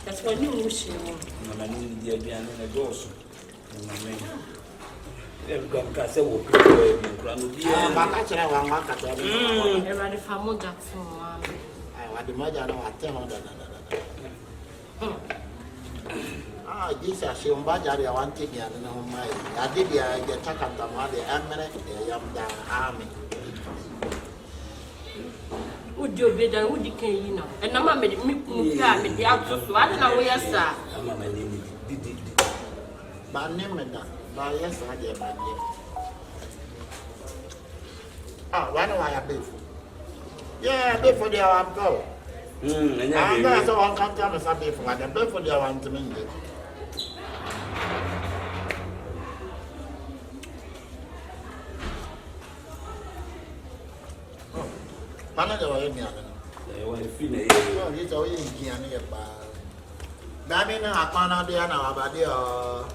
That's what you wish. Would you be done? Would you can you know? And I'm not made me the out so I don't know where you are. My name is that. But yes, I did. Ah, why do I have beef? Yeah, beef for the hour go. I'm not so uncomfortable as I beef for the beef for the hour to me. Manager wa yemi ana. Wa fi na ye. Oh, ye so ye ngi ana ye ba. Da mi na akwana de ana wa ba de o.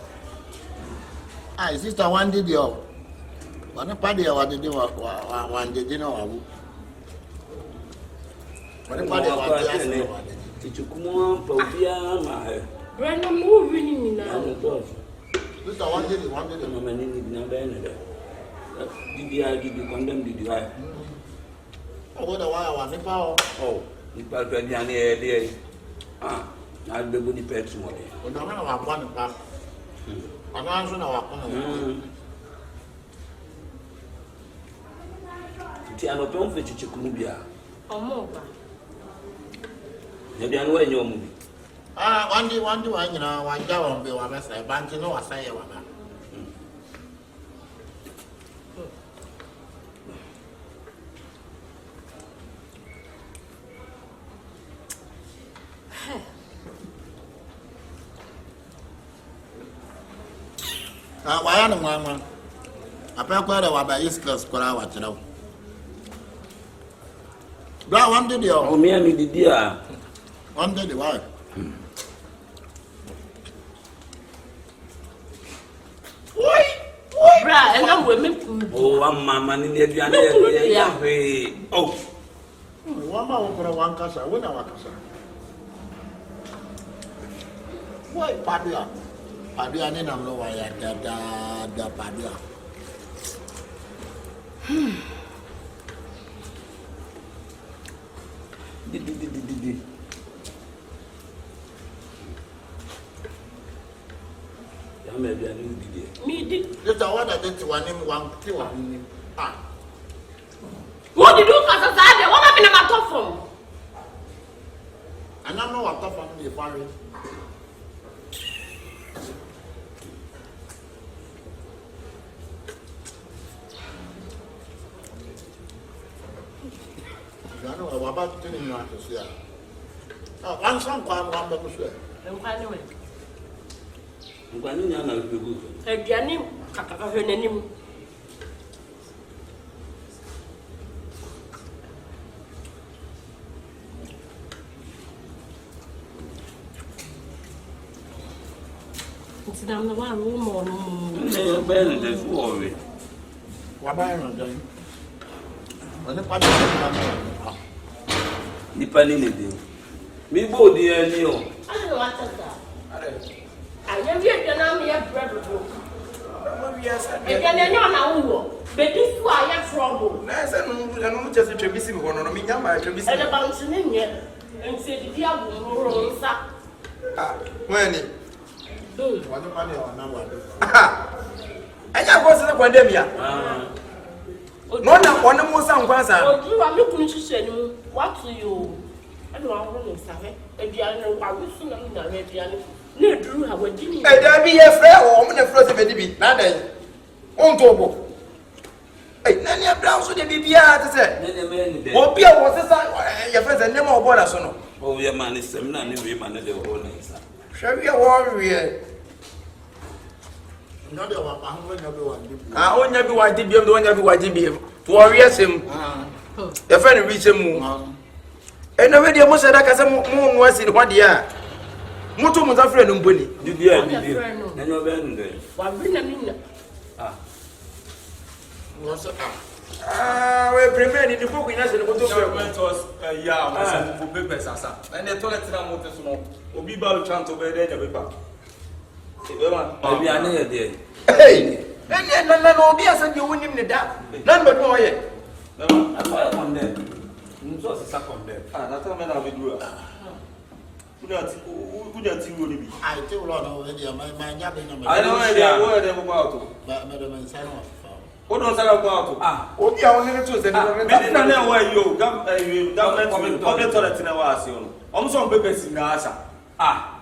Ah, sister one did yo. Wana pa de wa de wa de no wa wu. Wana pa de wa de asa wa de. Tichukumo pa obia ma he. Brenda mu wini ni na. Sister one did mama ni na ba na da. Didi condemn didi wa. Oh, the wire, Nepal. Oh, Nepal, Penny, ah, I'll be good pets more. We don't have one back. I'm answering our Tiano Pom for Chichikubia. Oh, more. Maybe I know in your movie. Ah, one day, one down, Bill, I say, Bantino, I say, why am I? I pay quite a while by East Coast, Kora, what you know. One did you? Oh, me and me, dear. One did the wife. And I'm women. Oh, I'm mamma in the oh, Wama ukura wankasa, wena wakasa. Why padia? Padia ni namlo waya da padia. Di. Ya me bia ni di. Me di. Just a wada deti wanim wanti wanim. Ah. What did you cause that? What happened to my top from? And I know what top from the family. I know what about telling you to say. Oh, one song one back to say. Nkwan ni ana pegu. Aduane kakaka hwe nanim. It's down the one room or no. Ben de fuori. Wa ba ran dan. Oni pa de. Nipa ni de. Mi bo di ani o. I don't know what that. I never get na me bread bro. E get na wo. But this why I trouble. Na say no just trebisi me hono no me nyama trebisi. E the bounce ni nye. En say di dia wo ro nsa. Ah, wani. Wani pa de ona wa de. Anya go se kwande mia. No na one mo san kwansa. Odu wa me kunu hihye ni mu. What to you? I don't want to say. Aduane no wa wisu na na aduane. Na duru ha wadi ni. E da bi ye frɛ o mo na frɛ se bedi bi. Na dan. On to bo. Na ni abra so de bibia te se. Ne me ni de. Obi a wo sesa ye frɛ se ne ma obo da so no. O ye ma ni sem na ni we ma ne de ho na isa. Hwɛ wi wo wi. No de wa pa ho nya be wa de. Ah, onya bi wa de biem de onya bi wa de biem. To wo wi asem. Ye frɛ ne wi semu. Na we de mo se da ka se mo no asi ne hwade a. Mutu mu zafre no mboni. Didi. Na nyo ben de. Wa bi na minna. Wo se We premier ni ko kunya se ne ko to government was yeah, was for paper sasa. And the toilet na mo te so no. Obi ba lo chanto be de nya paper. Ebi ane ye de. Hey! No obi asa je wonim ne da. Nan be do ye. Afa e konde. Nso se sa konde. Na ta me na be dura. Kunya ti wo ni bi. I tell Lord no we dia my nya be na. I don't know where they go out. Ba me do men say no. O don sala go out. Obi a woni ne to se ne. Me na na wa yo government public toilet na wa ase ono. Omo so paper si na asa.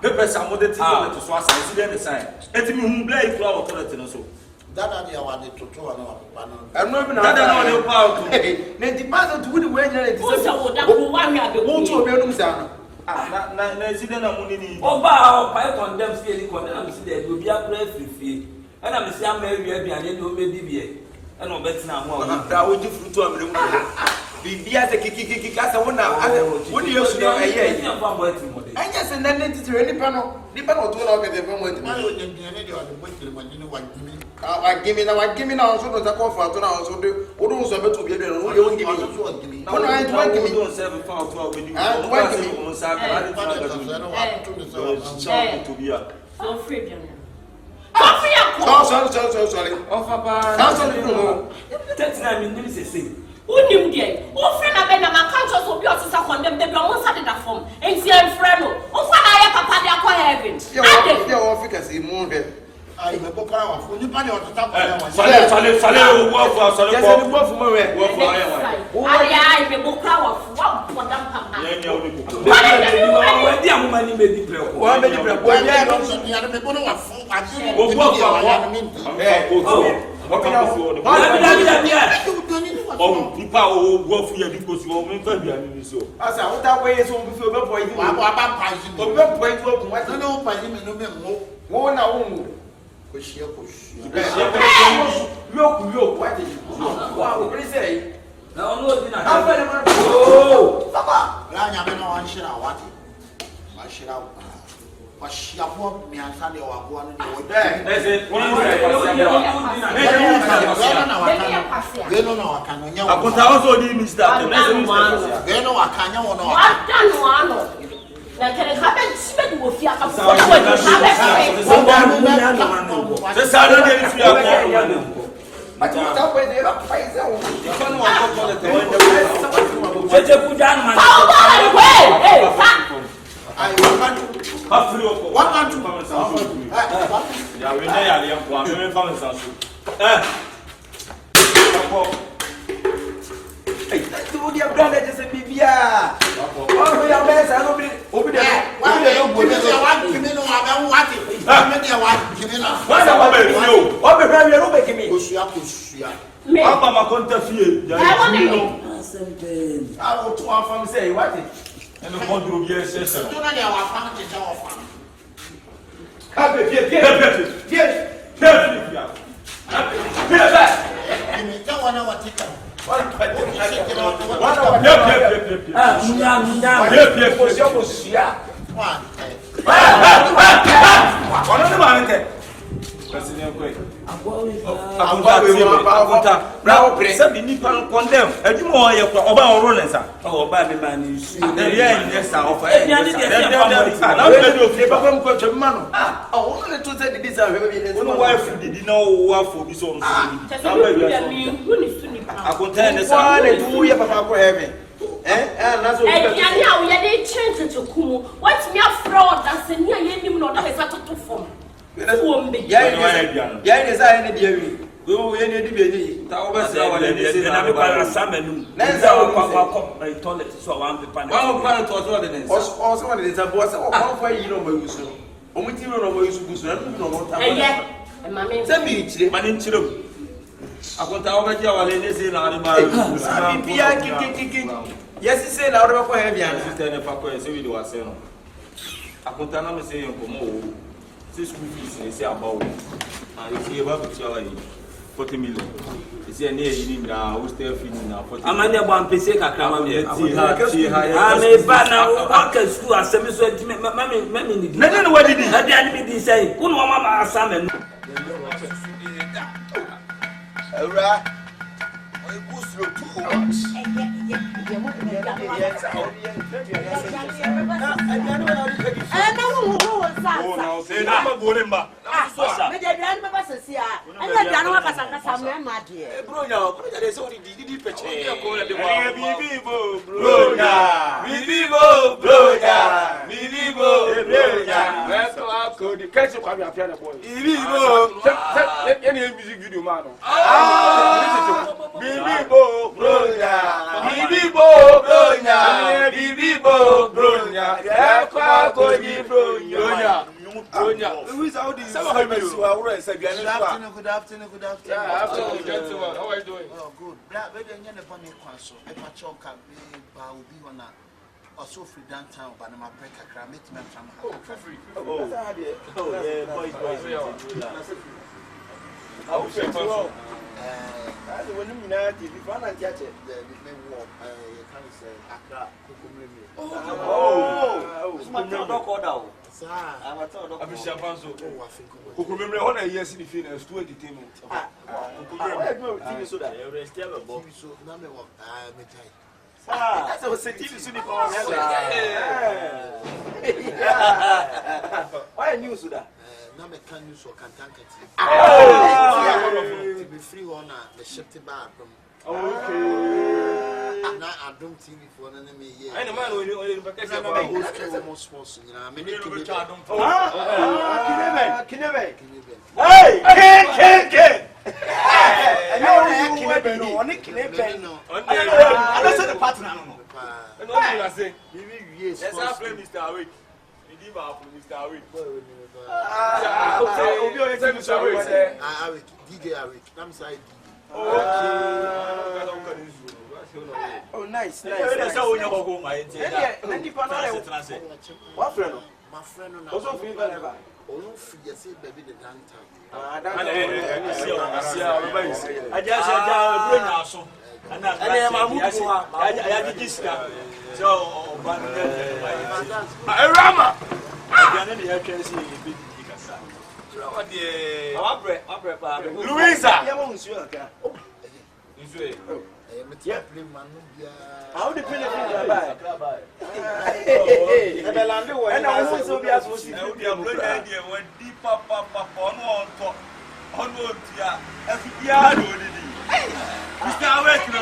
Paper sa mo de ti toilet so asa si dey the sign. Eti mi hu bla ifura o toilet no so. Dada dia wa de toto wa na pa no. Eno bi na. Dada na o de go out. Ne di pass to wudi we nya ne ti Wo se wo da ko wa mi abe. Wo to obi onum sa no. Na si dey na mo ni. Oba o pa condemn si eli condemn na si dey obi akura frifie. Na me si ama wi aduane de o me di bie. Na o betina ho a. Da wo ji frutu amre mu. Bibia se kikikiki ka se wona wodi yesu na eye. Anya se na ne titire nipa no to na o kete fam wati. Ma yo nyamia ne de o de botire ma ni wa gimi. Wa gimi na so do ta ko fa to na so de wo do so betu bi de no ye won gimi. No I want gimi. Don't serve for to we do. Wa gimi. On sa ka ni to be a. So free dem. Coffee akọ. Sorry. Ofa pa. Sorry no. Tetina mi nim se se. Unim de. O free na be na ma kan so obi o sisa condemn de bi o sa de da form. Enti en frɛ no. O fa na ye papa de akọ heaven. Ye o Africa se mu he. Ai me bokara wa fu ni pa ni o tata pa wa. Sale o wo fu sale Yes, ni bo fu mo we. Wo fu aye wa. Ai me bokara wa fu wa podam papa. Nya o ni ko. Wa di amuma ni me di pre ko. Wa me di pre ko. Wa ya no so ni ya me bono wa fu ati. O fu wa. Oh, nipa o wo fu ya because o me fa bia ni so. Asa wo ta boye so mbu fi obe boye Wa ba pa ji. obe boye to ku wa. No no pa ji me no me mo. Wo na wo mu. Ko shia. Yoku wa de. Wa wo pri say. Na ono odi na. Afa le ma. Oh! Papa, la nya me no wan shira wa ti. Ma shira wa. Washiapo, Miansani, or Guan. That's it. One They don't know I can. I could also do Mr. They know I can. I've done one. Now, can it happen? Spend with you. Yes, he said, out of a heavy I could tell them saying, "Come 6 fees, and say about if you have to 40 million. Is there near you now? Who's there feeding now? I'm only one piece of crama. I'm a banner. I can school as semi sweat. Mammy, Nothing what did I didn't say, Who Mama Salmon? Good afternoon. How are you doing? Oh, good. Black baby, and you're upon the console. If my chalk can be on a so free downtown, but I'm a break a cram. It's meant from free. Oh, yeah, boys. I will say, well, when you know, if you want to catch it, then you may walk. You can say, Accra, oh, it's my dog order. I'm a told of Shabanzo. Who remember all the years in the field to entertainment. I know TV so that every step of Bobby so number one. That's what TV so why news to that? Number can use or can tank it. To be free on the shifty bar from. Okay. Now I don't see me for an enemy. I know man when you almost sports. I mean, Hey! I know the partner. I say, yes, that's Mr. Awake. Give up, Mr. Awake. DJ Awake. I'm sorry. Oh, nice. What friend? My friend also free whenever. Oh, free, you say, baby, the downtown. I just bring us. And I Rama. Louisa. How the penny buy? And I want to be as was in the when deep papa on top. On one tia, every year, Mr. Awake, no,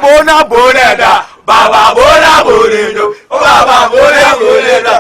Bona Boneda, Baba Bona Bonedo, Baba Bona Boneda,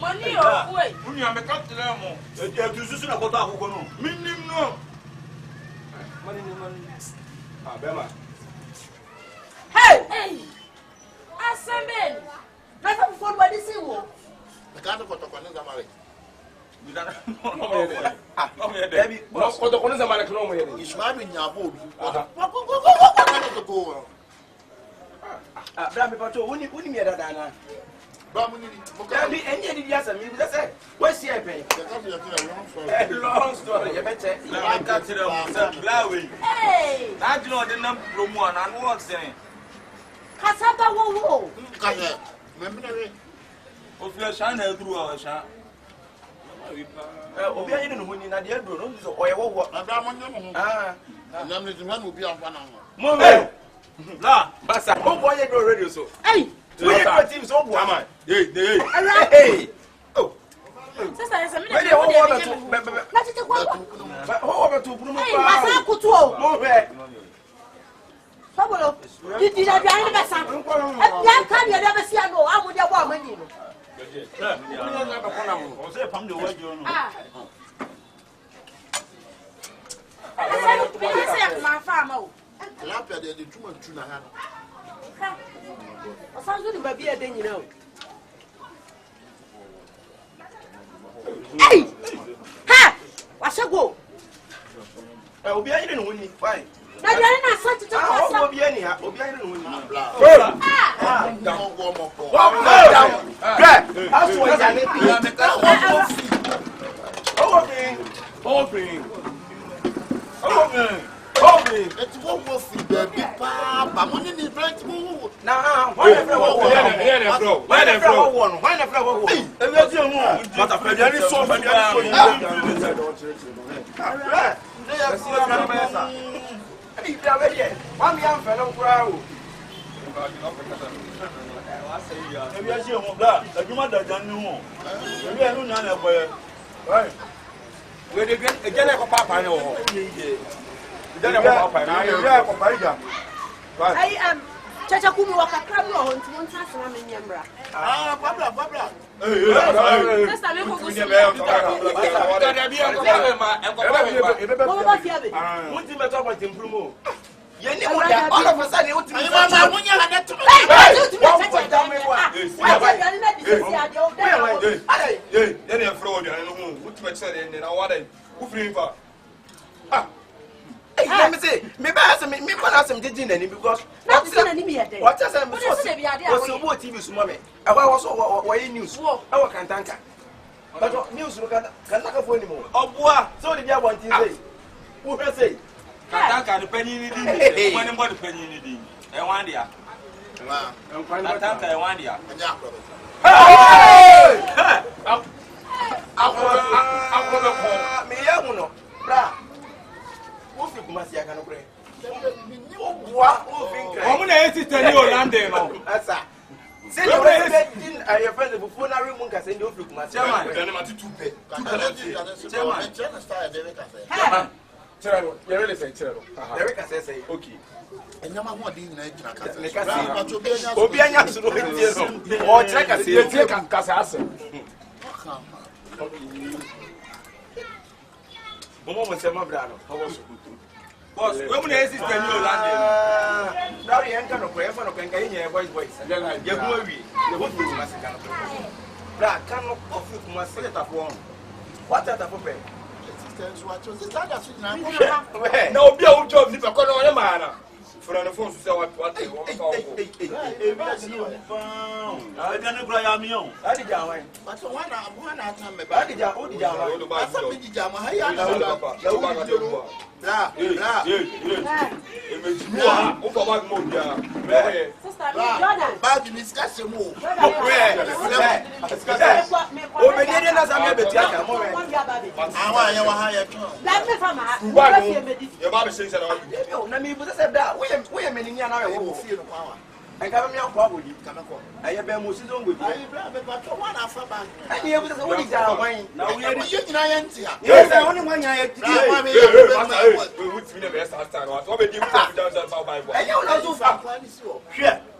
Money or wait. You are cut to them. You just about Akoko. Minimum no. Money. Bema. Hey! Assemble! That's a phone by the sea. The kind of Akabenezer marriage. Long story. You better. Hey! I do not the number from one and what's saying. Casaba wo. Of your channel through our shop. Obi ayi no honi na de aduro no so oyewo wo and I'm the man will be on one hour. La basa go boy do radio so hey we your team so bo am hey oh sister is a minute we want to na tete kwa ho to bunu hey basa kutu o mo be Fabolo di na bia ni basa e bia ka ni da basi ano amu de bo amani no Hey! Ha! Washago. Obi ayi no woni fine. Na dia na so tete kwa. Obi ayi ha, obi ayi no woni. It's what was the big papa. Money is right to move. Now, why the flower? Why the flower? Why the flower? But I feel so Chacha kumi wakakrabu wa honti monta sana menyembra. Babla. Sasa meko gusi. You need more than all of a sudden. What you Mama, when you had that to me. Then you're fraud, and I know what you said, and I want to free for. Let me say, maybe I ask me, some didn't any because what is I'm supposed to be? What's the what TV, mommy? I was what news. Our can't tank. But news can't look for anymore. Oh, boy, so did you want to say? Who can say? Katanka the penny in the money more the penny in the I want ya. Katanka I want ya. Me yamuno. Bra. Who fi kumasi aka no kure? What? I'm going to tell you, Landon. Asa. Say the way din your friend before na room can send you kumasi. Chairman, Chairman, you really say, Derek say okay. And your mama didn't know. Obianya so no or check as you take Casa. Momo say my brother. How was it? boss, we mun esi tell you Landon. Now you enter no prayer for no can get your voice. Then I get no we. The what we must can. Bra can no coffee kumasi let up one. What at up pay? No, be a job if I call on a man. For the phone to say what they want. I can't cry am you. I did Jawan. But one time, I did bad discussion move. I can't make a problem. I have been most of with you. Now we are yes, I only one year.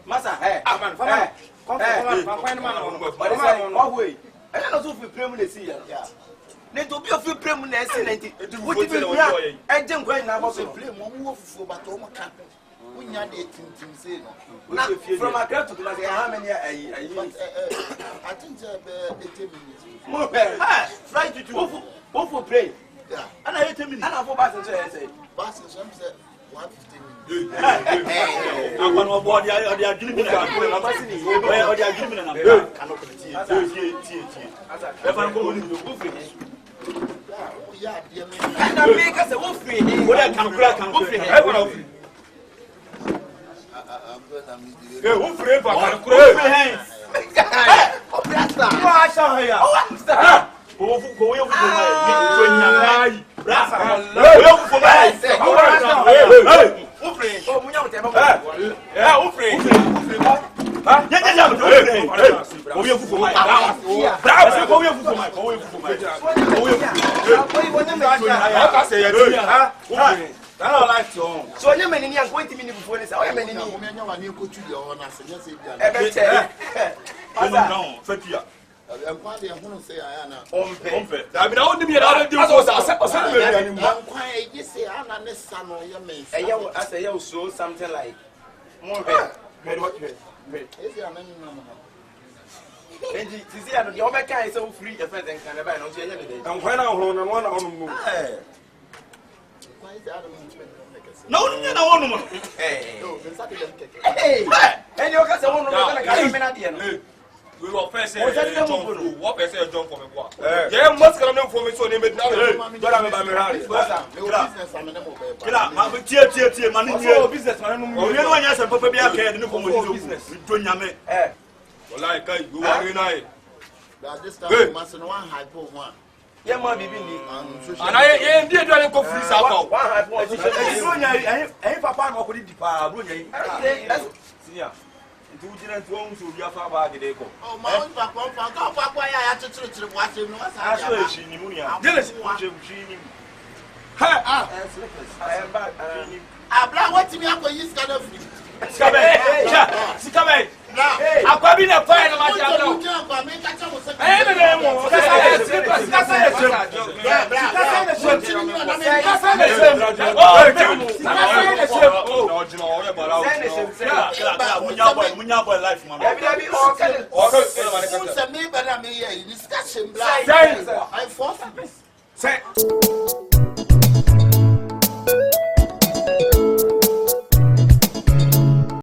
Massa, hey, I'm I don't know if we permanent see. They do be a few permanent. What do you mean? I don't go now. From a girl to how many I think 18 minutes. Try to do both for play. And I 18 minutes. And I for Bassin say, Bassin said 115 minutes. I'm going to board the agreement. They are going to and I make us a wolf free. What I can crack and go free. Who free for hands? I don't like to. So you many years 20 minutes before this. I many years. I'm quite going to say I am. I mean, I want to be another deal. I say I'm not son or your man. I say you show something like more. And you see, the other guy is so free. If I think I'm when I'm on one on move. no, Hey, and your cousin won't we were first saying, what I say, John for me. Yeah, must come for me so they made now. But I'm this time, must one hypo one. Yeah, mommy, and I did go free South. I papa no could depart. Yeah. Oh, my own papa, I had to watch him. I'm what to me. I'm going to use kind of. Come Akabina fire na ma jabla. Say